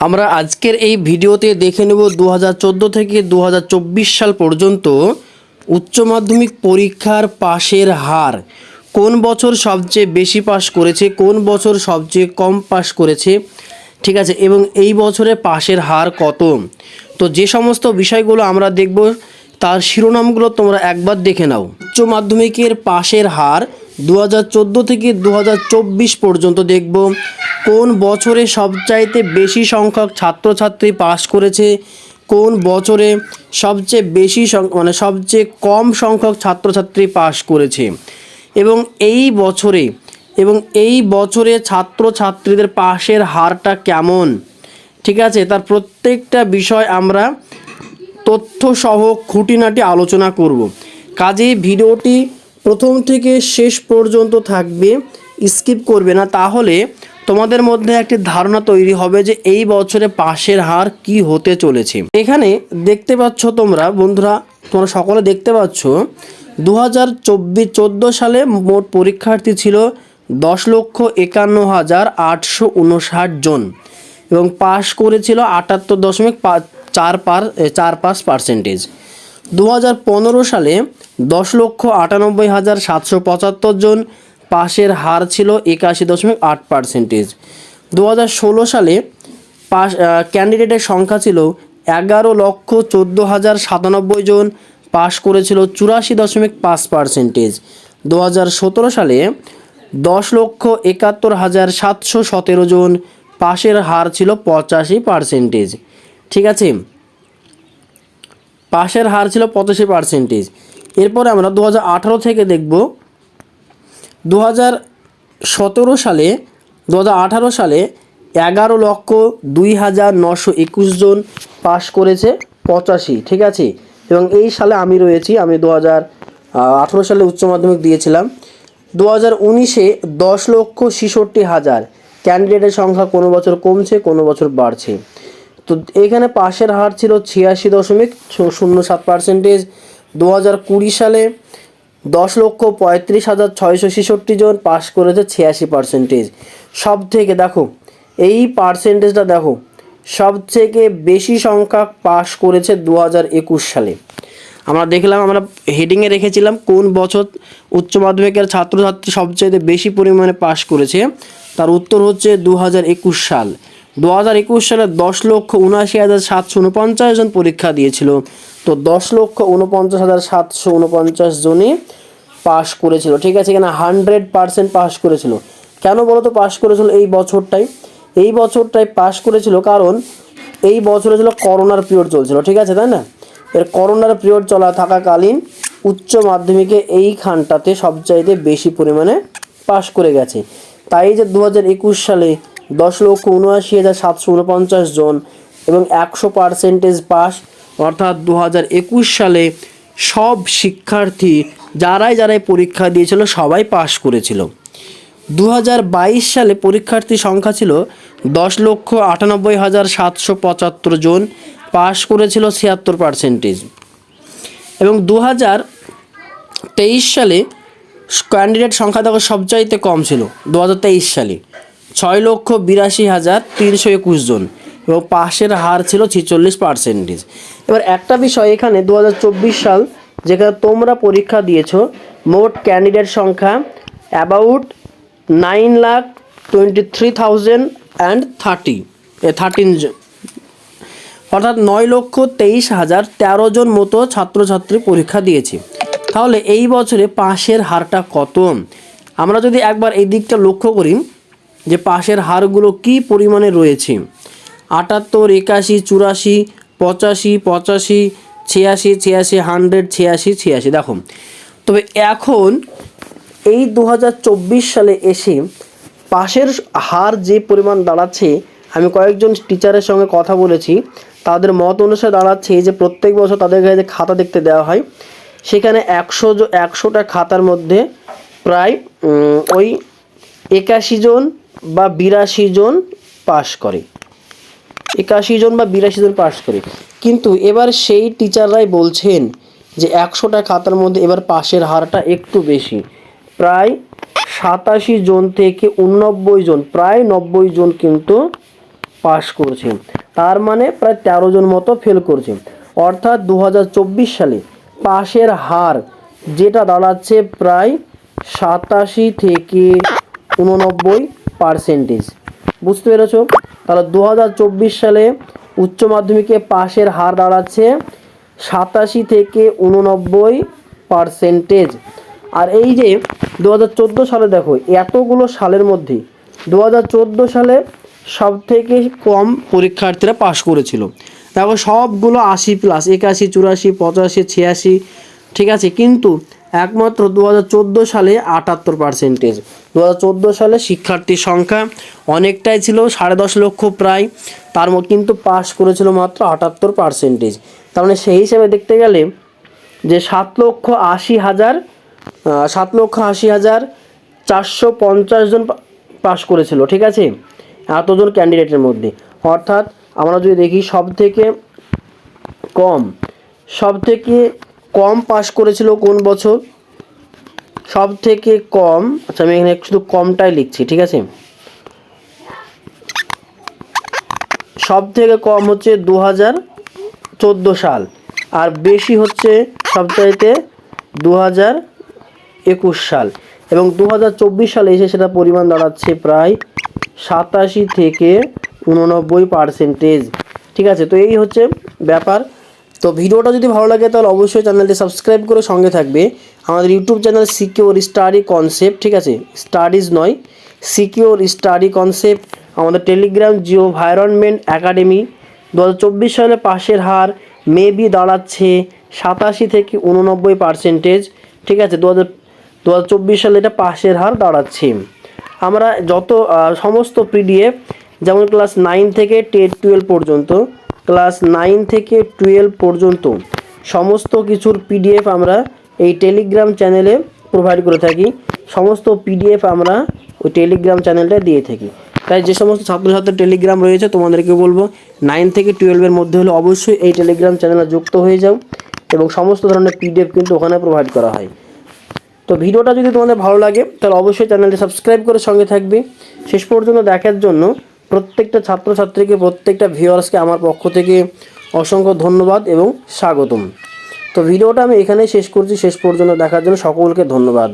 আমরা আজকের এই ভিডিওতে দেখে নেব 2014 থেকে 2024 সাল পর্যন্ত উচ্চ মাধ্যমিক পরীক্ষার পাশের হার। কোন বছর সবচেয়ে বেশি পাস করেছে, কোন বছর সবচেয়ে কম পাস করেছে, ঠিক আছে, এবং এই বছরে পাশের হার কত। তো যে সমস্ত বিষয়গুলো আমরা দেখব তার শিরোনামগুলো তোমরা একবার দেখে নাও। উচ্চ মাধ্যমিকের পাশের হার 2014 থেকে 2024 পর্যন্ত দেখব কোন বছরে সবচাইতে বেশি সংখ্যক ছাত্রছাত্রী পাস করেছে, কোন বছরে সবচেয়ে বেশি সবচেয়ে কম সংখ্যক ছাত্রছাত্রী পাস করেছে, এবং এই বছরে ছাত্রছাত্রীদের পাশের হারটা কেমন, ঠিক আছে, তার প্রত্যেকটা বিষয় আমরা তথ্যসহ খুঁটিনাটি আলোচনা করব। কাজেই ভিডিওটি প্রথম থেকে শেষ পর্যন্ত থাকবে, স্কিপ করবে না, তাহলে তোমাদের মধ্যে একটি ধারণা তৈরি হবে যে এই বছরে পাশের হার কি হতে চলেছে। এখানে দেখতে পাচ্ছ তোমরা বন্ধুরা, তোমরা সকলে দেখতে পাচ্ছ 2014 সালে মোট পরীক্ষার্থী ছিল 10,51,859 জন এবং পাস করেছিল 78.45%। 2015 সালে 10,98,775 জন, পাশের হার ছিল 81.8%। 2016 সালে ক্যান্ডিডেটের সংখ্যা ছিল 11,14,097 জন, পাস করেছিল 84.5%। 2017 সালে 10,71,717 জন, পাশের হার ছিল 85%, ঠিক আছে, পাশের হার ছিল 85%। এরপরে আমরা 2018 থেকে দেখব 2018 সালে 11,02,921 জন পাস করেছে 85, ঠিক আছে, এবং এই সালে আমি রয়েছি, আমি 2018 সালে উচ্চ মাধ্যমিক দিয়েছিলাম। 2019-এ 10,66,000 ক্যান্ডিডেটের সংখ্যা কোনো বছর কমছে, কোনো বছর বাড়ছে। তো এখানে পাশের হার ছিল 86.07%। 2020 সালে 10,35,666 জন পাস করেছে 86%। সব থেকে দেখো এই পার্সেন্টেজটা দেখো, সব থেকে বেশি সংখ্যক পাস করেছে 2021 সালে। আমরা দেখলাম, আমরা হেডিংয়ে রেখেছিলাম কোন বছর উচ্চ মাধ্যমিকের ছাত্রছাত্রী সবচেয়ে বেশি পরিমাণে পাস করেছে, তার উত্তর হচ্ছে 2021 সাল। 2021 সালে 10,79,749 জন পরীক্ষা দিয়েছিল, তো 10,49,749 জনই পাস করেছিল, ঠিক আছে, এখানে 100% পাস করেছিল। কেন বলো তো পাস করেছিল এই বছরটাই পাস করেছিল কারণ এই বছরে ছিল করোনার পিরিয়ড চলছিল, ঠিক আছে, তাই না। এর করোনার পিরিয়ড চলা থাকাকালীন উচ্চ মাধ্যমিকে এইখানটাতে সবচাইতে বেশি পরিমাণে পাস করে গেছে। তাই যে 2021 সালে 10,79,749 জন এবং 100% পাস, অর্থাৎ 2021 সালে সব শিক্ষার্থী যারাই পরীক্ষা দিয়েছিল সবাই পাস করেছিল। 2022 সালে পরীক্ষার্থী সংখ্যা ছিল 10,98,775 জন, পাস করেছিল 76%। এবং 2023 সালে ক্যান্ডিডেট সংখ্যা দেখো সবচাইতে কম ছিল 2023 সালে 6,82,321 জন এবং পাশের হার ছিল 46%। এবার একটা বিষয় এখানে 2024 সাল যেখানে তোমরা পরীক্ষা দিয়েছো, মোট ক্যান্ডিডেট সংখ্যা অ্যাবাউট 9,23,013 জন, অর্থাৎ 9,23,013 জন মতো ছাত্রছাত্রী পরীক্ষা দিয়েছে। তাহলে এই বছরে পাশের হারটা কত? আমরা যদি একবার এই দিকটা লক্ষ্য করি যে পাশের হারগুলো কি পরিমাণে রয়েছে, 78, 81, 84, 85, 85, 86, 86, 100, 86, 86, দেখো। তবে এখন এই 2024 সালে এসে পাশের হার যে পরিমাণ দাঁড়াচ্ছে, আমি কয়েকজন টিচারের সঙ্গে কথা বলেছি, তাদের মত অনুসারে দাঁড়াচ্ছে যে প্রত্যেক বছর তাদের কাছে যে খাতা দেখতে দেওয়া হয়, সেখানে 100টা খাতার মধ্যে প্রায় ওই 81 জন বা 82 জন পাস করে, 81 জন বা 82 জন পাস করে। কিন্তু এবার সেই টিচাররাই বলছেন যে 100টা খাতার মধ্যে এবার পাশের হারটা একটু বেশি, প্রায় 87 জন থেকে 89 জন, প্রায় 90 জন কিন্তু পাস করেছে, তার মানে প্রায় 13 জন মতো ফেল করেছে। অর্থাৎ 2024 সালে পাশের হার যেটা দাঁড়াচ্ছে প্রায় 87 থেকে 89%। বুঝতে পেরেছ? তাহলে 2024 সালে উচ্চ মাধ্যমিকে পাশের হার দাঁড়াচ্ছে 87 থেকে 89%। আর এই যে 2014 সালে দেখো, এতগুলো সালের মধ্যে 2014 সালে সব থেকে কম পরীক্ষার্থীরা পাশ করেছিল। দেখো সবগুলো 80+, 81, 84, 85, 86, ঠিক আছে। কিন্তু একমাত্র 2014 সালে 78%। 2014 সালে শিক্ষার্থীর সংখ্যা অনেকটাই ছিল, 10.5 লক্ষ প্রায়, তার মধ্যে কিন্তু পাস করেছিল মাত্র 78%। তার মানে সেই হিসেবে দেখতে গেলে যে 7,80,450 জন পাস করেছিল, ঠিক আছে, এতজন ক্যান্ডিডেটের মধ্যে। অর্থাৎ আমরা যদি দেখি সব থেকে কম পাস করেছিল কোন বছর, সব থেকে কম, আচ্ছা আমি এখানে শুধু কমটাই লিখছি, ঠিক আছে, সব থেকে কম হচ্ছে 2014 সাল, আর বেশি হচ্ছে সবচাইতে 2021 সাল, এবং 2024 সালে এসে সেটা পরিমাণ দাঁড়াচ্ছে প্রায় 87 থেকে 89%। ঠিক আছে, তো এই হচ্ছে ব্যাপার। তো ভিডিওটা যদি ভালো লাগে তাহলে অবশ্যই চ্যানেলটি সাবস্ক্রাইব করে সঙ্গে থাকবে। আমাদের YouTube channel secure study concept, ঠিক আছে, স্টাডিজ নয়, সিকিউর স্টাডি কনসেপ্ট। আমাদের টেলিগ্রাম জিও ভাইরনমেন্ট একাডেমি। 2024 সালে পাশের হার মেবি দাঁড়াচ্ছে 87 থেকে 89%। ঠিক আছে, 2024 সালে এটা পাশের হার দাঁড়াচ্ছে। আমরা সমস্ত পিডিএফ, যেমন ক্লাস 9 থেকে 12 পর্যন্ত, ক্লাস 9 থেকে 12 পর্যন্ত সমস্ত কিছুর পিডিএফ আমরা এই টেলিগ্রাম চ্যানেলে প্রোভাইড করে থাকি। সমস্ত পিডিএফ আমরা ওই টেলিগ্রাম চ্যানেলটা দিয়ে থাকি। তাই যে সমস্ত ছাত্রছাত্রীর টেলিগ্রাম রয়েছে তোমাদেরকে বলবো 9 থেকে 12 মধ্যে হলে অবশ্যই এই টেলিগ্রাম চ্যানেলে যুক্ত হয়ে যাও, এবং সমস্ত ধরনের পিডিএফ কিন্তু ওখানে প্রোভাইড করা হয়। তো ভিডিওটা যদি তোমাদের ভালো লাগে তাহলে অবশ্যই চ্যানেলটি সাবস্ক্রাইব করে সঙ্গে থাকবে। শেষ পর্যন্ত দেখার জন্য প্রত্যেকটা ছাত্রছাত্রীকে, প্রত্যেকটা ভিউয়ার্সকে আমার পক্ষ থেকে অসংখ্য ধন্যবাদ এবং স্বাগতম। তো ভিডিওটা আমি এখানেই শেষ করছি। শেষ পর্যন্ত দেখার জন্য সকলকে ধন্যবাদ।